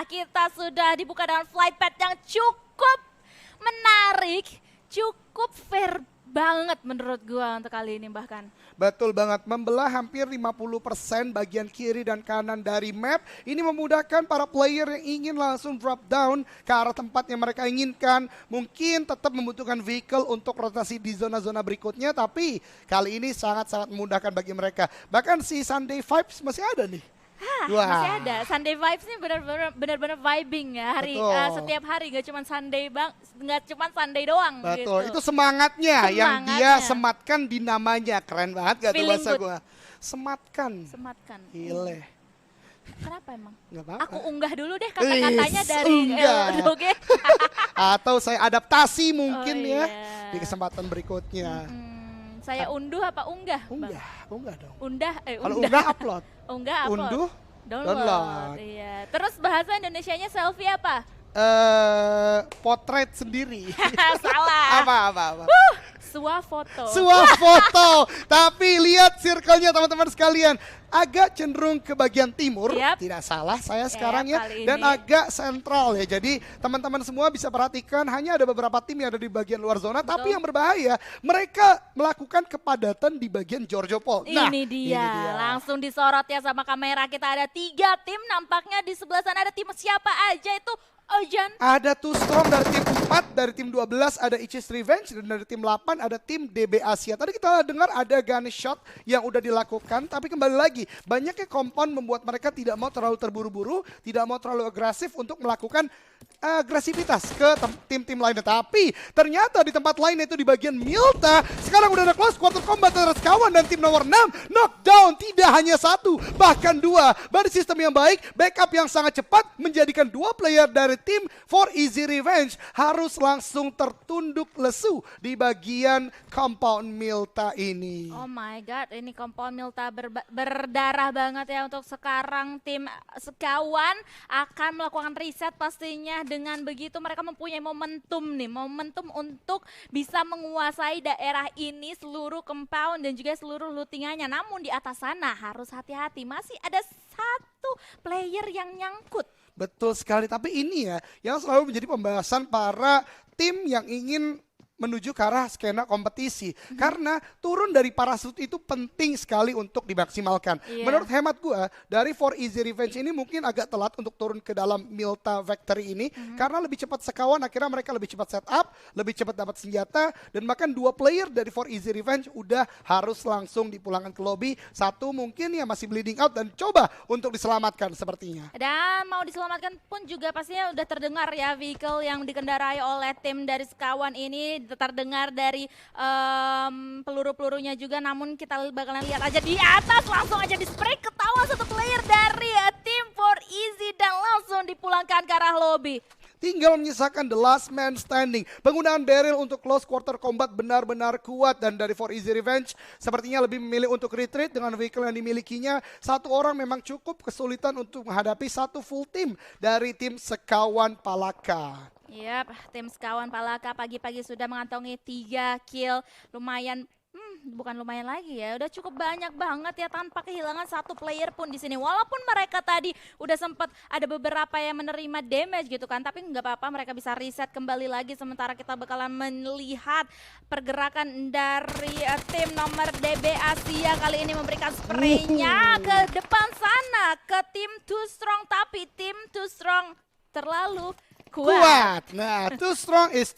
Nah, kita sudah dibuka dengan flight path yang cukup menarik, cukup fair banget menurut gua untuk kali ini bahkan. Betul banget, membelah hampir 50% bagian kiri dan kanan dari map. Ini memudahkan para player yang ingin langsung drop down ke arah tempat yang mereka inginkan. Mungkin tetap membutuhkan vehicle untuk rotasi di zona-zona berikutnya, tapi kali ini sangat-sangat memudahkan bagi mereka. Bahkan si Sunday Vibes masih ada nih. Masih ada. Sunday vibes ini benar-benar vibing ya hari setiap hari, gak cuma Sunday nggak cuma Sunday doang. Betul, gitu. itu semangatnya yang dia Semangatnya. sematkan di namanya. Keren banget gak tuh Feeling bahasa good. gua? Sematkan. Sematkan. Gile. Kenapa emang? Nggak apa-apa. Aku unggah dulu deh kata-katanya Wis, dari unggah. Doge. Atau saya adaptasi mungkin Oh, ya iya. di kesempatan berikutnya. Saya unduh apa unggah? Bang? Unggah dong. Kalau Undah. unggah upload. Unggah apa? Unduh, Download. download. Iya. Terus bahasa Indonesianya selfie apa? Potret sendiri. Salah. apa. Swafoto. Suafoto. Tapi lihat circle-nya teman-teman sekalian. Agak cenderung ke bagian timur. Yap. Tidak salah saya sekarang ya. kali Dan ini. agak sentral ya. Jadi teman-teman semua bisa perhatikan hanya ada beberapa tim yang ada di bagian luar zona. Betul. Tapi yang berbahaya mereka melakukan kepadatan di bagian Giorgio Pol. Nah, Ini dia. Langsung disorot ya sama kamera. Kita ada 3 tim. Nampaknya di sebelah sana ada tim siapa aja itu? Ojan. Ada Too Strong dari tim 4, dari tim 12 ada Ichis Revenge, dan dari tim 8 ada tim DB Asia. Tadi kita dengar ada gunshot yang udah dilakukan, tapi kembali lagi, banyaknya compound membuat mereka tidak mau terlalu terburu-buru, tidak mau terlalu agresif untuk melakukan agresivitas ke tim-tim lainnya. Tapi ternyata di tempat lain itu di bagian Milta, sekarang udah ada close quarter combat antara Sekawan dan tim nomor 6. Knockdown tidak hanya 1, bahkan 2. Dari sistem yang baik, backup yang sangat cepat menjadikan 2 player dari tim For Easy Revenge harus langsung tertunduk lesu di bagian compound Milta ini. Oh my god, ini compound Milta berdarah banget ya untuk sekarang. Tim Sekawan akan melakukan riset pastinya. Dengan begitu mereka mempunyai momentum nih, momentum untuk bisa menguasai daerah ini, seluruh compound dan juga seluruh lootingannya. Namun di atas sana harus hati-hati, masih ada 1 player yang nyangkut. Betul sekali, tapi ini ya yang selalu menjadi pembahasan para tim yang ingin menuju ke arah skena kompetisi. Karena turun dari parasut itu penting sekali untuk dimaksimalkan. Iya. Menurut hemat gua, dari For Easy Revenge ini mungkin agak telat untuk turun ke dalam Milta Factory ini. Karena lebih cepat Sekawan, akhirnya mereka lebih cepat setup, lebih cepat dapat senjata. Dan bahkan 2 player dari For Easy Revenge udah harus langsung dipulangkan ke lobby. 1 mungkin ya masih bleeding out dan coba untuk diselamatkan sepertinya. Dan mau diselamatkan pun juga pastinya udah terdengar ya vehicle yang dikendarai oleh tim dari Sekawan ini, terdengar dari peluru-pelurunya juga. Namun kita bakalan lihat aja di atas, langsung aja di spray ketawa 1 player dari tim For Easy dan langsung dipulangkan ke arah lobby. Tinggal menyisakan the last man standing. Penggunaan barrel untuk close quarter combat benar-benar kuat. Dan dari For Easy Revenge sepertinya lebih memilih untuk retreat dengan vehicle yang dimilikinya. 1 orang memang cukup kesulitan untuk menghadapi 1 full team dari tim Sekawan Palaka. Yap, tim Sekawan Palaka pagi-pagi sudah mengantongi 3 kill. Lumayan, bukan lumayan lagi ya, udah cukup banyak banget ya tanpa kehilangan 1 player pun di sini. Walaupun mereka tadi udah sempat ada beberapa yang menerima damage gitu kan, tapi nggak apa-apa, mereka bisa reset kembali lagi. Sementara kita bakalan melihat pergerakan dari tim nomor DB Asia kali ini memberikan spraynya ke depan sana ke tim Too Strong, tapi tim Too Strong terlalu kuat. Nah, too strong is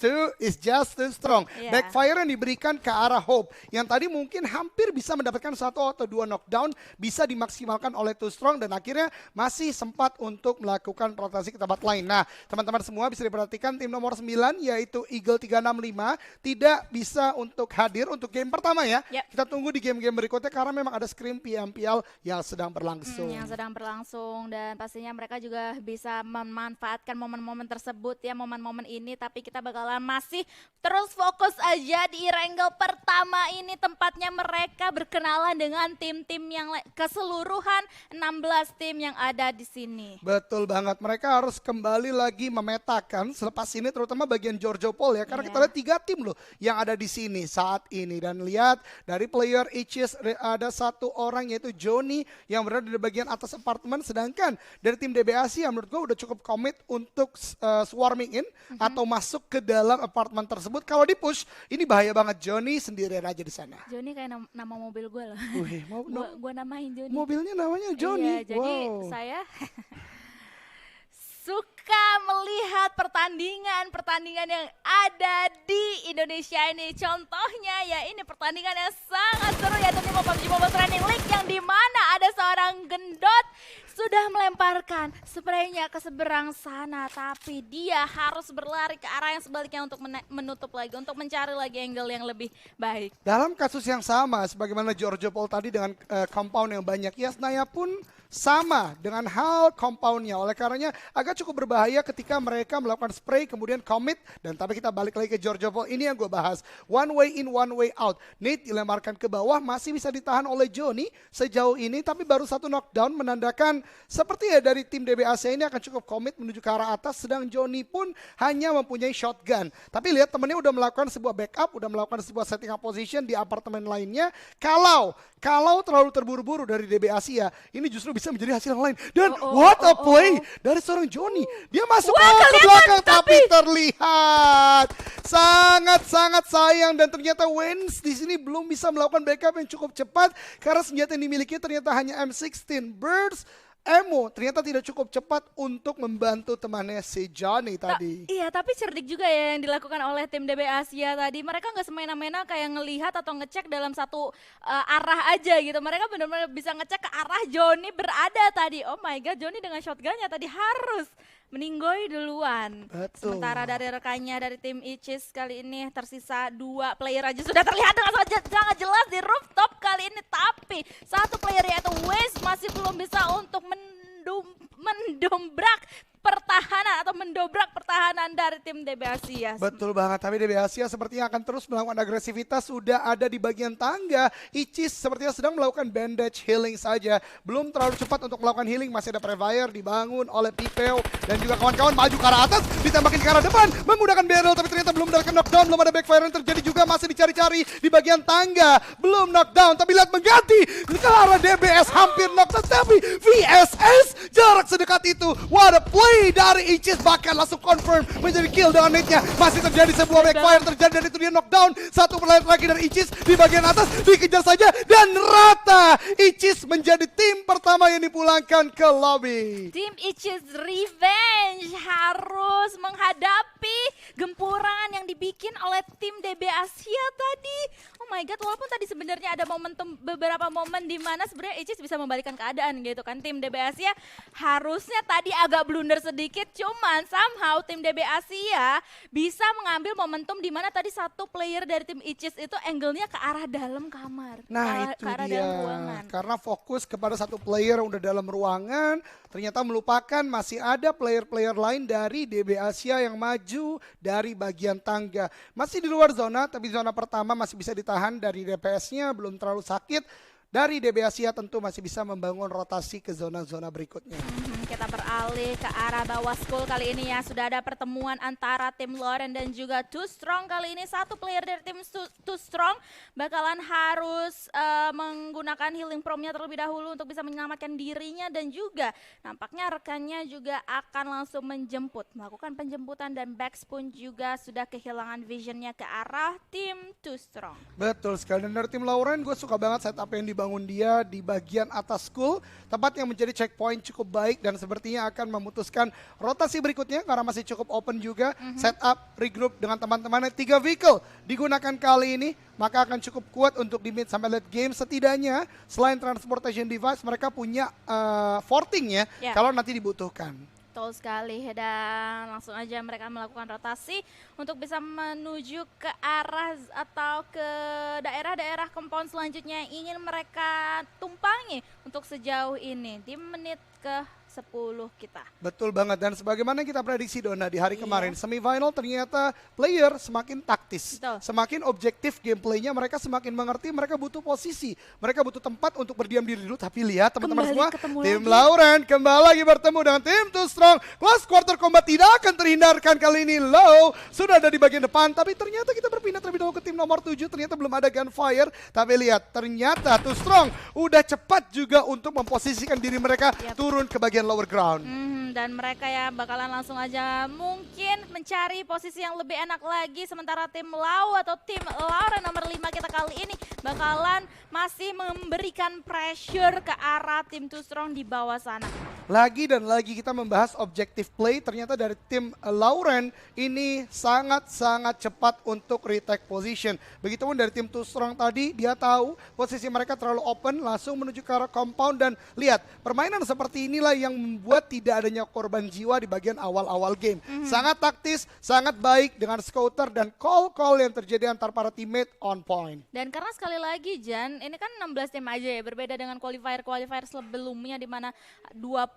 just too strong. Iya. Backfire yang diberikan ke arah Hope, yang tadi mungkin hampir bisa mendapatkan 1 atau 2 knockdown, bisa dimaksimalkan oleh Too Strong dan akhirnya masih sempat untuk melakukan rotasi ke tempat lain. Nah, teman-teman semua bisa diperhatikan tim nomor 9 yaitu Eagle 365 tidak bisa untuk hadir untuk game pertama ya. Yep. Kita tunggu di game-game berikutnya karena memang ada scrim PMPL yang sedang berlangsung. Yang sedang berlangsung dan pastinya mereka juga bisa memanfaatkan momen-momen tersebut tersebut ya, momen-momen ini. Tapi kita bakalan masih terus fokus aja di Erangel pertama ini, tempatnya mereka berkenalan dengan tim-tim yang keseluruhan 16 tim yang ada di sini. Betul banget, mereka harus kembali lagi memetakan selepas ini, terutama bagian Giorgio Paul ya, karena Iya. kita lihat 3 tim loh yang ada di sini saat ini. Dan lihat dari player Ichis ada satu orang yaitu Johnny yang berada di bagian atas apartemen, sedangkan dari tim DB Asia menurut gue udah cukup komit untuk swarming in atau masuk ke dalam apartemen tersebut. Kalau di push ini bahaya banget, Johnny sendirian aja di sana. Johnny kayak nama mobil gue loh. Wih, Gue namain Johnny. mobilnya namanya Johnny. Iya, jadi Wow. saya suka melihat pertandingan yang ada di Indonesia ini. Contohnya ya ini pertandingan yang sangat seru, yaitu di PUBG Mobile Training League, yang dimana ada seorang gendot sudah melemparkan spraynya ke seberang sana, tapi dia harus berlari ke arah yang sebaliknya untuk menutup lagi, untuk mencari lagi angle yang lebih baik. Dalam kasus yang sama, sebagaimana Giorgio Paul tadi dengan compound yang banyak, Yasnaya pun sama dengan hal compoundnya. Oleh karenanya agak cukup berbahaya ketika mereka melakukan spray kemudian commit. Dan tapi kita balik lagi ke Giorgio Paul, ini yang gue bahas. One way in, one way out. Nate dilemparkan ke bawah, masih bisa ditahan oleh Johnny sejauh ini, tapi baru satu knockdown menandakan seperti ya dari tim DB Asia ini akan cukup komit menuju ke arah atas, sedang Johnny pun hanya mempunyai shotgun. Tapi lihat temennya udah melakukan sebuah backup, udah melakukan sebuah setting up position di apartemen lainnya. Kalau terlalu terburu-buru dari DB Asia, ini justru bisa menjadi hasil yang lain. Dan what a play dari seorang Johnny. Dia masuk ke belakang tapi terlihat sangat-sangat sayang, dan ternyata Wens di sini belum bisa melakukan backup yang cukup cepat karena senjata yang dimiliki ternyata hanya M16 Burst. Emo ternyata tidak cukup cepat untuk membantu temannya si Johnny tadi. Iya, tapi cerdik juga ya yang dilakukan oleh tim DB Asia tadi. Mereka nggak semena-mena kayak ngelihat atau ngecek dalam satu arah aja gitu. Mereka benar-benar bisa ngecek ke arah Johnny berada tadi. Oh my god, Johnny dengan shotgunnya tadi harus meninggoy duluan. Betul. Sementara dari rekannya dari tim Ichis kali ini tersisa 2 player aja sudah terlihat dengan sangat jelas di rooftop kali ini. Tapi satu player yaitu Waze masih belum bisa untuk mendobrak pertahanan atau mendobrak pertahanan dari tim DB Asia. Betul banget, tapi DB Asia sepertinya akan terus melakukan agresivitas. Sudah ada di bagian tangga. Ichis sepertinya sedang melakukan bandage healing saja. Belum terlalu cepat untuk melakukan healing. Masih ada Prefire dibangun oleh Pipeo dan juga kawan-kawan, maju ke arah atas, ditembakin ke arah depan, menggunakan barrel, tapi ternyata belum mendapatkan knockdown. Belum ada backfire yang terjadi juga, masih dicari-cari di bagian tangga. Belum knockdown, tapi lihat mengganti ke arah DBS, hampir knockdown, tapi VSS jarak sedekat itu. What a play dari Ichis, bahkan langsung confirm menjadi kill dengan nade-nya. Masih terjadi sebuah backfire terjadi, dan itu dia knockdown. Satu player lagi dari Ichis di bagian atas, dikejar saja dan rata. Ichis menjadi tim pertama yang dipulangkan ke lobby. Tim Ichis Revenge harus menghadapi gempuran yang dibikin oleh tim DB Asia tadi. Oh my god, walaupun tadi sebenarnya ada beberapa momen di mana sebenarnya Ichis bisa membalikkan keadaan gitu kan. Tim DB Asia harusnya tadi agak blunder sedikit, cuman somehow tim DB Asia bisa mengambil momentum di mana tadi satu player dari tim Ichis itu angle-nya ke arah dalam kamar. Nah itu ke arah dia, dalam ruangan. karena fokus kepada satu player yang udah dalam ruangan, ternyata melupakan masih ada player-player lain dari DB Asia yang maju dari bagian tangga. Masih di luar zona, tapi zona pertama masih bisa ditahan dari DPS-nya, belum terlalu sakit. Dari DB Asia tentu masih bisa membangun rotasi ke zona-zona berikutnya. Kita beralih ke arah bawah school kali ini ya. Sudah ada pertemuan antara tim Loren dan juga Too Strong kali ini. Satu player dari tim Too Strong bakalan harus menggunakan healing promnya terlebih dahulu untuk bisa menyelamatkan dirinya, dan juga nampaknya rekannya juga akan langsung melakukan penjemputan, dan Bex pun juga sudah kehilangan visionnya ke arah tim Too Strong. Betul sekali, dan dari tim Lauren gue suka banget setup yang dibangun dia di bagian atas school. Tempat yang menjadi checkpoint cukup baik dan sepertinya akan memutuskan rotasi berikutnya karena masih cukup open juga. Setup, regroup dengan teman-temannya. 3 vehicle digunakan kali ini, maka akan cukup kuat untuk di mid sampai late game. Setidaknya selain transportation device mereka punya forting ya, kalau nanti dibutuhkan. Betul sekali, dan langsung aja mereka melakukan rotasi untuk bisa menuju ke arah atau ke daerah-daerah compound selanjutnya yang ingin mereka tumpangi untuk sejauh ini. Di menit ke 10 kita. Betul banget, dan sebagaimana yang kita prediksi Dona di hari kemarin semifinal ternyata player semakin taktis, Betul. semakin objektif gameplaynya, mereka semakin mengerti mereka butuh posisi, mereka butuh tempat untuk berdiam diri dulu. Tapi lihat teman-teman Kembali semua, ketemu tim lagi. Lauren kembali lagi bertemu dengan tim Too Strong. Close quarter combat tidak akan terhindarkan kali ini. Low sudah ada di bagian depan, tapi ternyata kita berpindah terlebih dahulu ke tim nomor 7. Ternyata belum ada gunfire, tapi lihat ternyata Too Strong udah cepat juga untuk memposisikan diri mereka turun ke bagian lower ground. Dan mereka ya bakalan langsung aja mungkin mencari posisi yang lebih enak lagi. Sementara tim Lau atau tim Lauren nomor 5 kita kali ini bakalan masih memberikan pressure ke arah tim Too Strong di bawah sana. Lagi dan lagi kita membahas objective play, ternyata dari tim Lauren ini sangat-sangat cepat untuk retake position. Begitupun dari tim Too Strong tadi, dia tahu posisi mereka terlalu open, langsung menuju ke arah compound, dan lihat permainan seperti inilah yang membuat tidak adanya korban jiwa di bagian awal-awal game. Sangat taktis, sangat baik dengan scouter dan call-call yang terjadi antar para teammate on point. Dan karena sekali lagi Jan, ini kan 16 tim aja ya, berbeda dengan qualifier sebelumnya di mana 25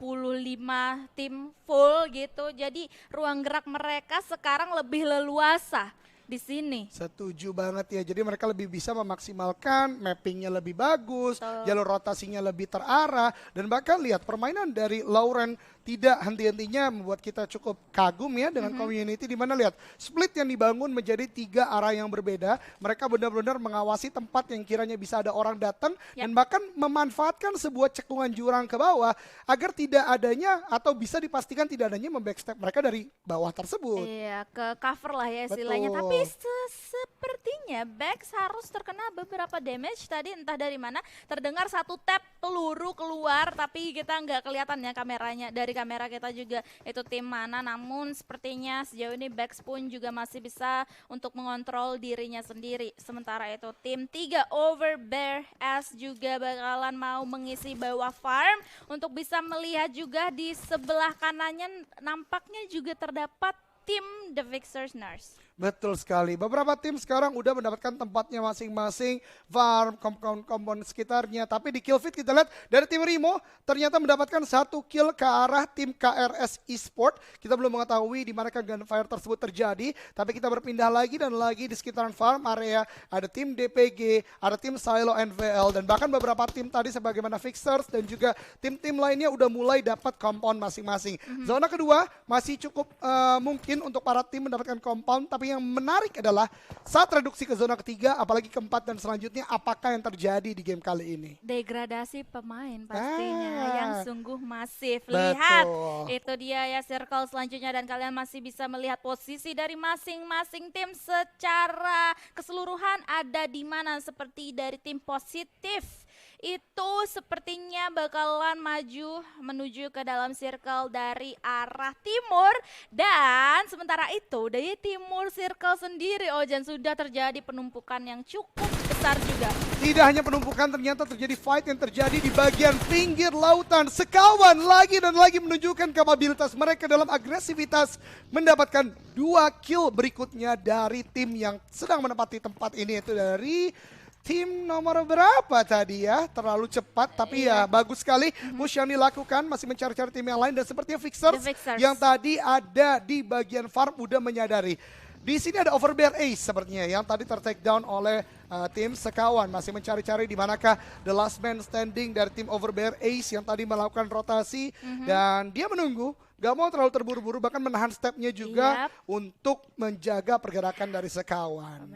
tim full gitu. Jadi ruang gerak mereka sekarang lebih leluasa di sini. Setuju banget ya, jadi mereka lebih bisa memaksimalkan, mappingnya lebih bagus, jalur rotasinya lebih terarah, dan bahkan lihat permainan dari Lauren tidak henti-hentinya membuat kita cukup kagum ya dengan community, di mana lihat split yang dibangun menjadi 3 arah yang berbeda. Mereka benar-benar mengawasi tempat yang kiranya bisa ada orang datang dan bahkan memanfaatkan sebuah cekungan jurang ke bawah agar tidak adanya atau bisa dipastikan tidak adanya membackstep mereka dari bawah tersebut. Iya, ke cover lah ya istilahnya. Betul. Tapi sepertinya Bex harus terkena beberapa damage tadi, entah dari mana. Terdengar satu tap peluru keluar, tapi kita nggak kelihatan ya kameranya. Dari kamera kita juga itu tim mana, namun sepertinya sejauh ini Bex pun juga masih bisa untuk mengontrol dirinya sendiri. Sementara itu tim 3 over Bear S juga bakalan mau mengisi bawah farm untuk bisa melihat juga di sebelah kanannya nampaknya juga terdapat tim The Vixers Nurse. Betul sekali. Beberapa tim sekarang udah mendapatkan tempatnya masing-masing, farm, kompon sekitarnya. Tapi di kill feed kita lihat dari tim Rimo ternyata mendapatkan 1 kill ke arah tim KRS Esport. Kita belum mengetahui di manakah gunfire tersebut terjadi. Tapi kita berpindah lagi dan lagi di sekitaran farm area. Ada tim DPG, ada tim Silo NVL, dan bahkan beberapa tim tadi sebagaimana Fixers dan juga tim-tim lainnya udah mulai dapat compound masing-masing. Zona kedua masih cukup mungkin untuk para tim mendapatkan compound, tapi yang menarik adalah saat reduksi ke zona ketiga, apalagi keempat dan selanjutnya, apakah yang terjadi di game kali ini? Degradasi pemain pastinya yang sungguh masif. Betul. Lihat, itu dia ya circle selanjutnya, dan kalian masih bisa melihat posisi dari masing-masing tim secara keseluruhan ada di mana. Seperti dari tim positif itu sepertinya bakalan maju menuju ke dalam circle dari arah timur, dan sementara itu dari timur circle sendiri Ojan sudah terjadi penumpukan yang cukup besar juga. Tidak hanya penumpukan, ternyata terjadi fight yang terjadi di bagian pinggir lautan. Sekawan lagi dan lagi menunjukkan kapabilitas mereka dalam agresivitas, mendapatkan 2 kill berikutnya dari tim yang sedang menempati tempat ini, itu dari tim nomor berapa tadi ya? Terlalu cepat, tapi ya bagus sekali push yang dilakukan, masih mencari-cari tim yang lain, dan sepertinya Fixers yang tadi ada di bagian farm udah menyadari. Di sini ada Overbear Ace sepertinya yang tadi ter-take down oleh tim Sekawan, masih mencari-cari di manakah the last man standing dari tim Overbear Ace yang tadi melakukan rotasi, dan dia menunggu, gak mau terlalu terburu-buru, bahkan menahan stepnya juga untuk menjaga pergerakan dari Sekawan.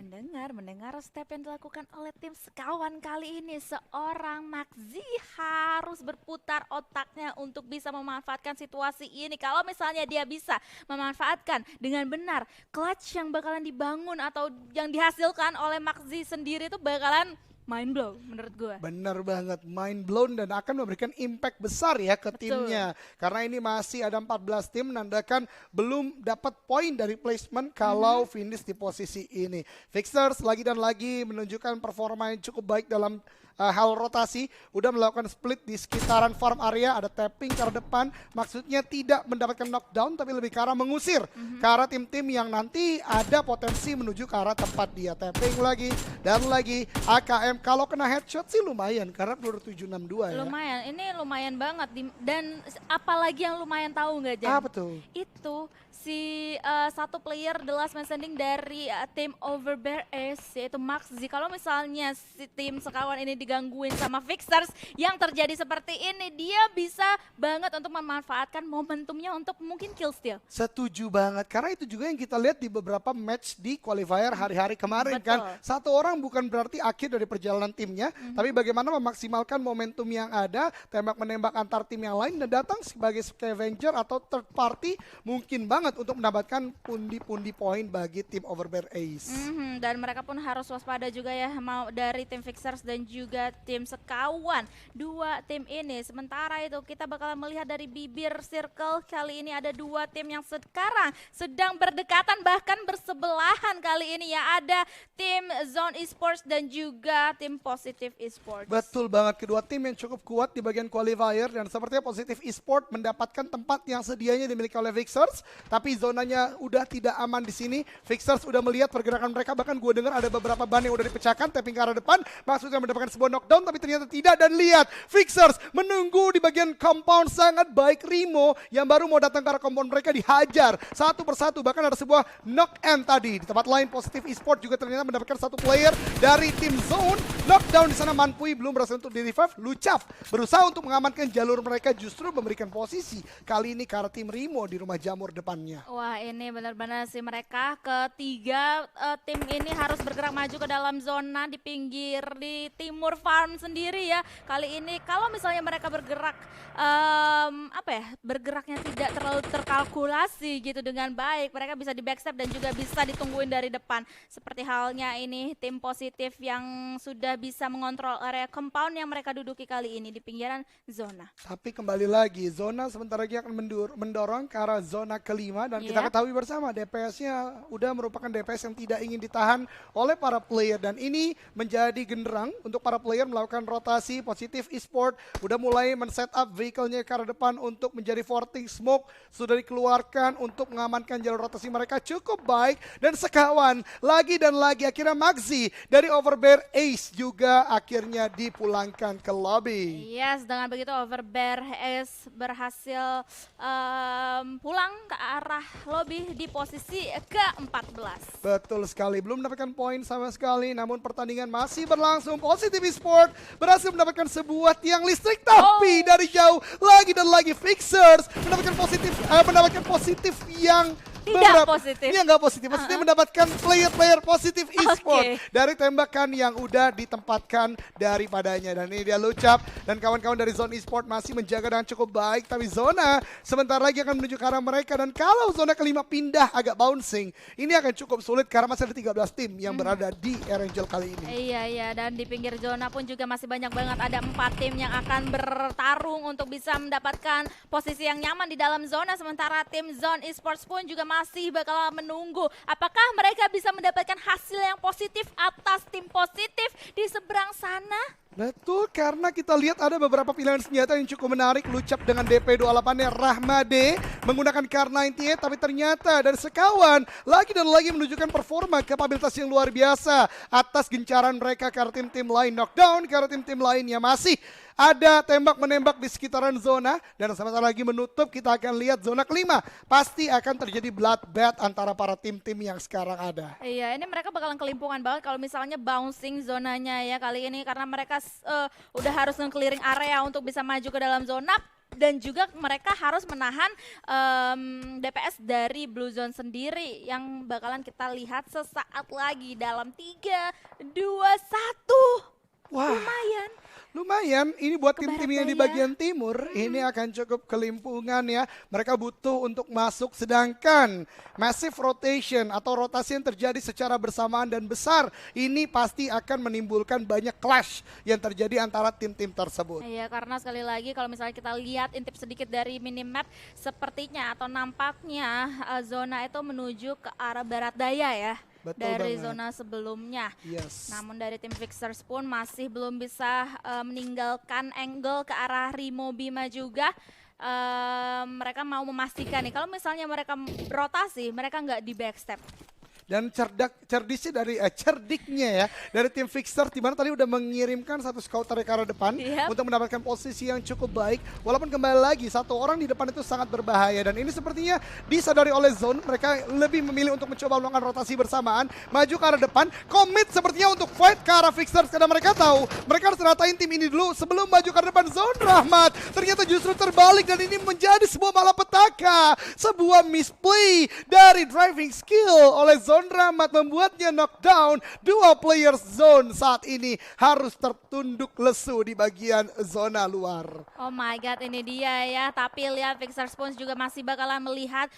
Mendengar step yang dilakukan oleh tim Sekawan kali ini, seorang Maxi harus berputar otaknya untuk bisa memanfaatkan situasi ini. Kalau misalnya dia bisa memanfaatkan dengan benar, clutch yang bakalan dibangun atau yang dihasilkan oleh Maxi sendiri itu bakalan mind blow menurut gue. Bener banget, mind blown, dan akan memberikan impact besar ya ke timnya. Karena ini masih ada 14 tim, menandakan belum dapat poin dari placement kalau finish di posisi ini. Fixers lagi dan lagi menunjukkan performa yang cukup baik dalam hal rotasi, udah melakukan split di sekitaran farm area, ada tapping ke arah depan, maksudnya tidak mendapatkan knockdown tapi lebih ke arah mengusir ke arah tim-tim yang nanti ada potensi menuju ke arah tempat dia. Tapping lagi dan lagi AKM, kalau kena headshot sih lumayan karena peluru 762 ya. Lumayan, ini lumayan banget. Dan apalagi yang lumayan tahu nggak, Jan? Apa tuh? Itu si satu player The Last Man Standing dari tim Overbear Ace, yaitu Max Z. Kalau misalnya si tim sekawan ini digangguin sama Fixers yang terjadi seperti ini, dia bisa banget untuk memanfaatkan momentumnya untuk mungkin kill steal. Setuju banget, karena itu juga yang kita lihat di beberapa match di qualifier hari-hari kemarin. Betul. Kan. Satu orang bukan berarti akhir dari perjalanan timnya, tapi bagaimana memaksimalkan momentum yang ada, tembak-menembak antar tim yang lain, dan datang sebagai scavenger atau third party mungkin banget untuk mendapatkan pundi-pundi poin bagi tim Overbear Ace. Dan mereka pun harus waspada juga ya, mau dari tim Fixers dan juga tim sekawan. Dua tim ini, sementara itu kita bakal melihat dari bibir circle, kali ini ada dua tim yang sekarang sedang berdekatan bahkan bersebelahan kali ini ya. Ada tim Zone Esports dan juga tim Positive Esports. Betul banget, kedua tim yang cukup kuat di bagian qualifier, dan sepertinya Positive Esports mendapatkan tempat yang sedianya dimiliki oleh Fixers, tapi zonanya udah tidak aman di sini. Fixers udah melihat pergerakan mereka, bahkan gue dengar ada beberapa ban yang udah dipecahkan, tapping ke arah depan, maksudnya mendapatkan sebuah knockdown, tapi ternyata tidak. Dan lihat, Fixers menunggu di bagian compound sangat baik. Rimo yang baru mau datang ke arah compound mereka dihajar satu persatu, bahkan ada sebuah knock end tadi. Di tempat lain, Positive Esports juga ternyata mendapatkan satu player dari tim Zone. Knockdown di sana, Manpui belum berhasil untuk di revive. Lucaf berusaha untuk mengamankan jalur mereka, justru memberikan posisi kali ini ke arah tim Rimo di rumah jamur depannya. Wah, ini benar-benar sih mereka ketiga tim ini harus bergerak maju ke dalam zona di pinggir di timur farm sendiri ya. Kali ini kalau misalnya mereka bergerak bergeraknya tidak terlalu terkalkulasi gitu dengan baik, mereka bisa di backstep dan juga bisa ditungguin dari depan. Seperti halnya ini tim Positif yang sudah bisa mengontrol area compound yang mereka duduki kali ini di pinggiran zona. Tapi kembali lagi, zona sebentar lagi akan mendorong ke arah zona kelima, dan kita ketahui bersama DPS-nya udah merupakan DPS yang tidak ingin ditahan oleh para player, dan ini menjadi genderang untuk para player melakukan rotasi. Positive Esports udah mulai men-setup vehicle-nya ke arah depan untuk menjadi forting smoke, sudah dikeluarkan untuk mengamankan jalur rotasi mereka cukup baik, dan sekawan lagi dan lagi akhirnya Maxi dari Overbear Ace juga akhirnya dipulangkan ke lobby. Yes, dengan begitu Overbear Ace berhasil pulang ke arah lobby di posisi ke-14. Betul sekali, belum mendapatkan poin sama sekali, namun pertandingan masih berlangsung. Positive Esports berhasil mendapatkan sebuah tiang listrik, tapi dari jauh lagi dan lagi Fixers mendapatkan positif yang Tidak positif. Ini nggak positif, maksudnya mendapatkan player-player positif e-sport dari tembakan yang udah ditempatkan daripadanya. Dan ini dia Lucaf dan kawan-kawan dari Zone Esports masih menjaga dengan cukup baik, tapi zona sebentar lagi akan menuju ke arah mereka, dan kalau zona kelima pindah agak bouncing, ini akan cukup sulit karena masih ada 13 tim yang berada di Erangel kali ini. Iya, dan di pinggir zona pun juga masih banyak banget, ada 4 tim yang akan bertarung untuk bisa mendapatkan posisi yang nyaman di dalam zona, sementara tim Zone Esports pun juga masih bakal menunggu apakah mereka bisa mendapatkan hasil yang positif atas tim positif di seberang sana. Betul, karena kita lihat ada beberapa pilihan senjata yang cukup menarik. Lucap dengan DP28-nya Rahmade menggunakan Kar98, tapi ternyata dari sekawan lagi dan lagi menunjukkan performa kapabilitas yang luar biasa atas gencaran mereka ke tim-tim lain. Knockdown ke tim-tim lainnya masih ada tembak-menembak di sekitaran zona, dan sebentar lagi menutup kita akan lihat zona kelima. Pasti akan terjadi bloodbath antara para tim-tim yang sekarang ada. Iya, ini mereka bakalan kelimpungan banget kalau misalnya bouncing zonanya ya kali ini, karena mereka udah harus nge-clearing area untuk bisa maju ke dalam zona. Dan juga mereka harus menahan DPS dari Blue Zone sendiri yang bakalan kita lihat sesaat lagi dalam 3, 2, 1. Wah. Lumayan, ini buat tim-tim yang di bagian timur, ini akan cukup kelimpungan ya. Mereka butuh untuk masuk, sedangkan massive rotation atau rotasi yang terjadi secara bersamaan dan besar, ini pasti akan menimbulkan banyak clash yang terjadi antara tim-tim tersebut. Iya, karena sekali lagi kalau misalnya kita lihat intip sedikit dari minimap, sepertinya atau nampaknya zona itu menuju ke arah barat daya ya. Betul dari banget. zona sebelumnya. Yes. Namun dari tim Fixers pun masih belum bisa meninggalkan angle ke arah Rimo Bima juga. Mereka mau memastikan nih, kalau misalnya mereka rotasi, mereka nggak di backstep. Dan cerdiknya ya dari tim Fixer, di mana tadi udah mengirimkan satu scouter ke arah depan Yep. untuk mendapatkan posisi yang cukup baik. Walaupun kembali lagi satu orang di depan itu sangat berbahaya, dan ini sepertinya disadari oleh Zone. Mereka lebih memilih untuk mencoba melakukan rotasi bersamaan, maju ke arah depan, commit sepertinya untuk fight ke arah Fixers, karena mereka tahu mereka harus ratain tim ini dulu sebelum maju ke arah depan. Zone Rahmat ternyata justru terbalik, dan ini menjadi sebuah malapetaka, sebuah misplay dari driving skill oleh Zone Rahmat membuatnya knockdown. Dua player Zone saat ini harus tertunduk lesu di bagian zona luar. Oh my god, ini dia ya. Tapi lihat Fixers pun juga masih bakalan melihat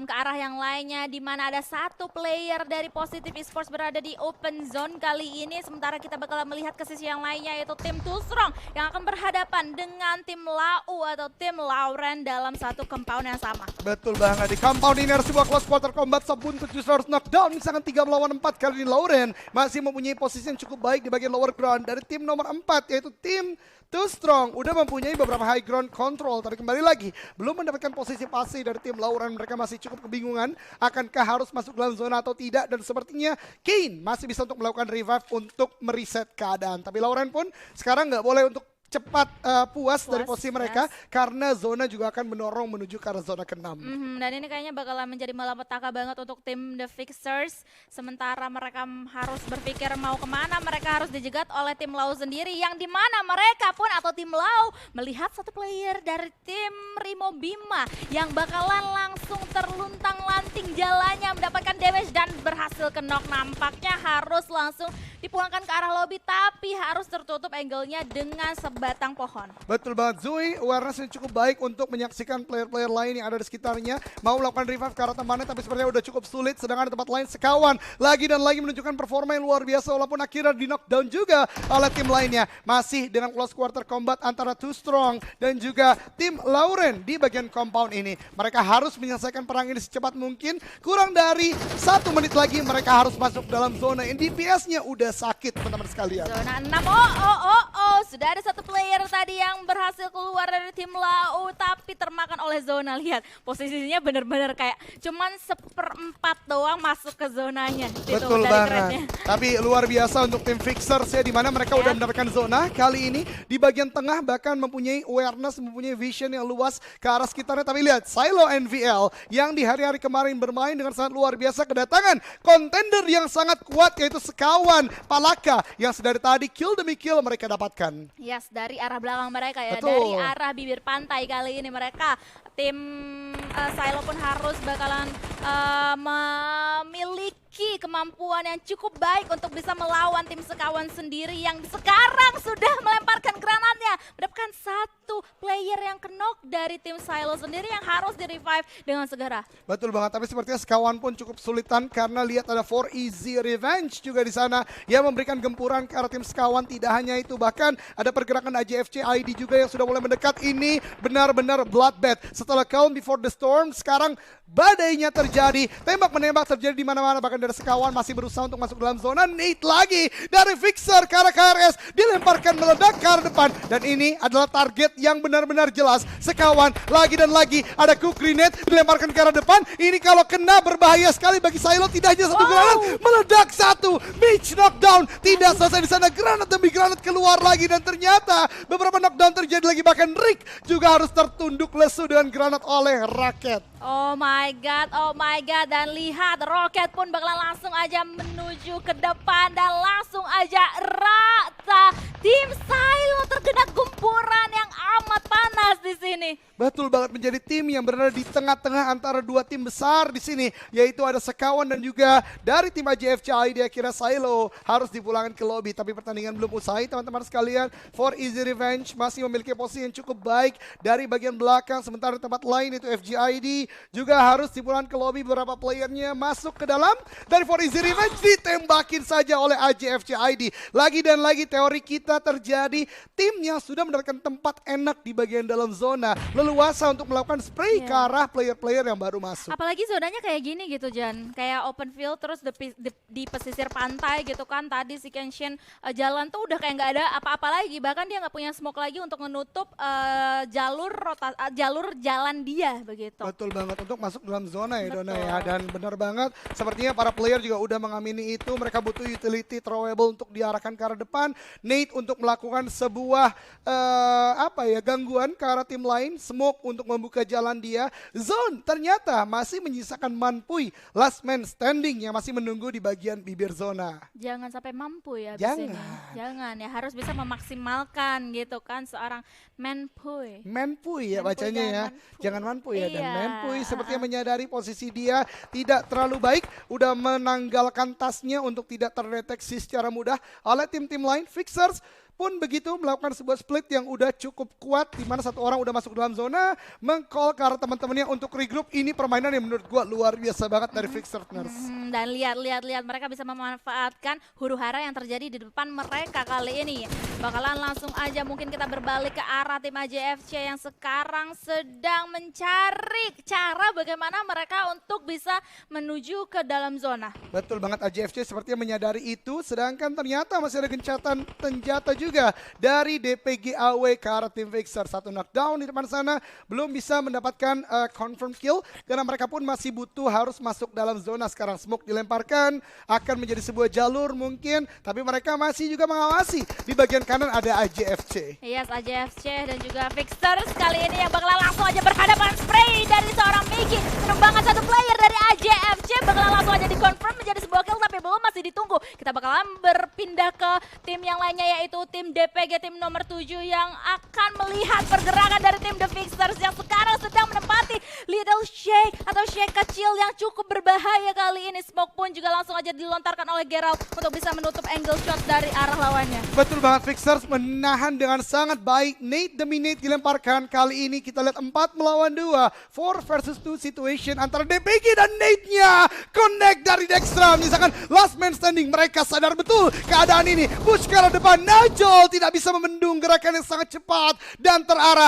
ke arah yang lainnya, di mana ada satu player dari Positive Esports berada di open zone kali ini. Sementara kita bakalan melihat ke sisi yang lainnya, yaitu tim Too Strong yang akan berhadapan dengan tim Lau atau tim Lauren dalam satu compound yang sama. Betul banget, di compound ini ada sebuah close quarter combat. Sabun justru harus knockdown di sangat 3 melawan 4 kali ini. Lauren masih mempunyai posisi yang cukup baik di bagian lower ground dari tim nomor 4, yaitu tim Too Strong. Udah mempunyai beberapa high ground control, tapi kembali lagi belum mendapatkan posisi pasti dari tim Lauren. Mereka masih cukup kebingungan akankah harus masuk dalam zona atau tidak, dan sepertinya Kane masih bisa untuk melakukan revive untuk mereset keadaan. Tapi Lauren pun sekarang nggak boleh untuk cepat puas dari posisi mereka, karena zona juga akan mendorong menuju ke arah zona ke-6. Dan ini kayaknya bakalan menjadi malapetaka banget untuk tim The Fixers. Sementara mereka harus berpikir mau kemana. Mereka harus dijegat oleh tim Lau sendiri, yang dimana mereka pun atau tim Lau melihat satu player dari tim Rimo Bima yang bakalan langsung terluntang-lanting jalannya, mendapatkan damage dan berhasil ke-knock. Nampaknya harus langsung dipulangkan ke arah lobby, tapi harus tertutup angle-nya dengan batang pohon. Betul banget, Zui awareness-nya cukup baik untuk menyaksikan player-player lain yang ada di sekitarnya. Mau melakukan revive ke arah temannya, tapi sepertinya udah cukup sulit. Sedangkan di tempat lain Sekawan lagi dan lagi menunjukkan performa yang luar biasa, walaupun akhirnya di knockdown juga oleh tim lainnya. Masih dengan close quarter combat antara Too Strong dan juga tim Lauren di bagian compound ini. Mereka harus menyelesaikan perang ini secepat mungkin. Kurang dari 1 menit lagi mereka harus masuk dalam zona. DPS-nya udah sakit, teman-teman sekalian. Zona 6, sudah ada satu player tadi yang berhasil keluar dari tim Lau, tapi termakan oleh zona. Lihat posisinya bener-bener kayak cuman 1/4 doang masuk ke zonanya. Betul banget. Tapi luar biasa untuk tim Fixers ya, di mana mereka udah mendapatkan zona kali ini di bagian tengah, bahkan mempunyai awareness, mempunyai vision yang luas ke arah sekitarnya. Tapi lihat Silo NVL yang di hari-hari kemarin bermain dengan sangat luar biasa, kedatangan kontender yang sangat kuat, yaitu Sekawan Palaka yang sedari tadi kill demi kill mereka dapatkan. Yes, dari arah belakang mereka ya. Betul. Dari arah bibir pantai kali ini mereka. Tim Silo pun harus bakalan memiliki kemampuan yang cukup baik untuk bisa melawan tim Sekawan sendiri yang sekarang sudah melemparkan granatnya. Mendapatkan satu player yang knock dari tim Silo sendiri yang harus di-revive dengan segera. Betul banget, tapi sepertinya Sekawan pun cukup sulitan karena lihat ada 4EZ Revenge juga di sana yang memberikan gempuran ke arah tim Sekawan. Tidak hanya itu, bahkan ada pergerakan AJFC ID juga yang sudah mulai mendekat. Ini benar-benar bloodbath. Setelah Calm Before the Storm, sekarang badainya terjadi. Tembak-menembak terjadi di mana-mana, bahkan dari Sekawan masih berusaha untuk masuk dalam zona. Nate lagi dari Fixer ke arah KRS, dilemparkan meledak ke arah depan. Dan ini adalah target yang benar-benar jelas. Sekawan lagi dan lagi ada Cook Grenade dilemparkan ke arah depan. Ini kalau kena berbahaya sekali bagi Silo. Tidak hanya satu granat, meledak satu. Mitch knockdown. Tidak selesai di sana, granat demi granat keluar lagi, dan ternyata beberapa knockdown terjadi lagi. Bahkan Rick juga harus tertunduk lesu dengan granat oleh Raket. Oh my god, dan lihat Rocket pun bakalan langsung aja menuju ke depan dan langsung aja rata. Tim Silo terkena gempuran yang amat panas di sini. Betul banget, menjadi tim yang berada di tengah-tengah antara dua tim besar di sini, yaitu ada Sekawan dan juga dari tim AJFC ID. Akhirnya Silo harus dipulangkan ke lobby, tapi pertandingan belum usai, teman-teman sekalian. 4EZ Revenge masih memiliki posisi yang cukup baik dari bagian belakang, sementara di tempat lain itu FGID juga harus dipulangkan ke lobby. Beberapa playernya masuk ke dalam, dari 4EZ Revenge ditembakin saja oleh AJFC ID. Lagi dan lagi teori kita bisa terjadi tim yang sudah mendapatkan tempat enak di bagian dalam zona leluasa untuk melakukan spray ke arah player-player yang baru masuk. Apalagi zonanya kayak gini gitu Jan, kayak open field terus di pesisir pantai gitu kan. Tadi si Kenshin jalan tuh udah kayak nggak ada apa-apa lagi, bahkan dia nggak punya smoke lagi untuk menutup jalur jalan dia begitu. Betul banget untuk masuk dalam zona ya Dona ya, dan benar banget sepertinya para player juga udah mengamini itu. Mereka butuh utility throwable untuk diarahkan ke arah depan, Nate untuk melakukan sebuah gangguan ke arah tim lain, smoke untuk membuka jalan dia. Zone ternyata masih menyisakan Manpui, last man standing yang masih menunggu di bagian bibir zona. Jangan sampai mampu ya abis Jangan. ini. Jangan ya, harus bisa memaksimalkan gitu kan seorang Manpui. Manpui ya Manpui, bacanya ya, Manpui. jangan Manpui ya. Dan Iya, Manpui sepertinya menyadari posisi dia tidak terlalu baik, udah menanggalkan tasnya untuk tidak terdeteksi secara mudah oleh tim-tim lain. Fixers pun begitu melakukan sebuah split yang udah cukup kuat, di mana satu orang udah masuk dalam zona, meng-call ke arah teman-temannya untuk regroup. Ini permainan yang menurut gua luar biasa banget dari Fixers. Dan lihat mereka bisa memanfaatkan huru-hara yang terjadi di depan mereka kali ini. Bakalan langsung aja mungkin kita berbalik ke arah tim AJFC yang sekarang sedang mencari cara bagaimana mereka untuk bisa menuju ke dalam zona. Betul banget, AJFC sepertinya menyadari itu, sedangkan ternyata masih ada gencatan senjata juga dari DPG AW ke arah tim Fixer. Satu knockdown di depan sana, belum bisa mendapatkan confirm kill karena mereka pun masih butuh harus masuk dalam zona. Sekarang smoke dilemparkan, akan menjadi sebuah jalur mungkin, tapi mereka masih juga mengawasi. Di bagian kanan ada AJFC. Yes, AJFC dan juga Fixers kali ini yang bakalan langsung aja berhadapan spray dari seorang Miki. Seneng banget satu player dari AJFC bakalan langsung aja dikonfirm menjadi sebuah kill, tapi belum, masih ditunggu. Kita bakalan berpindah ke tim yang lainnya, yaitu tim DPG, tim nomor 7 yang akan melihat pergerakan dari tim The Fixers yang sekarang sedang menempati Little Shake atau Shake kecil yang cukup berbahaya kali ini. Smoke pun juga langsung aja dilontarkan oleh Geralt untuk bisa menutup angle shot dari arah lawannya. Betul banget, Fixers menahan dengan sangat baik. Nate demi Nate dilemparkan. Kali ini kita lihat 4 melawan 2, 4 versus 2 situation antara DPG dan Nate-nya. Connect dari Dextra, misalkan last man standing. Mereka sadar betul keadaan ini. Push ke arah depan, Najol tidak bisa membendung gerakan yang sangat cepat dan terarah.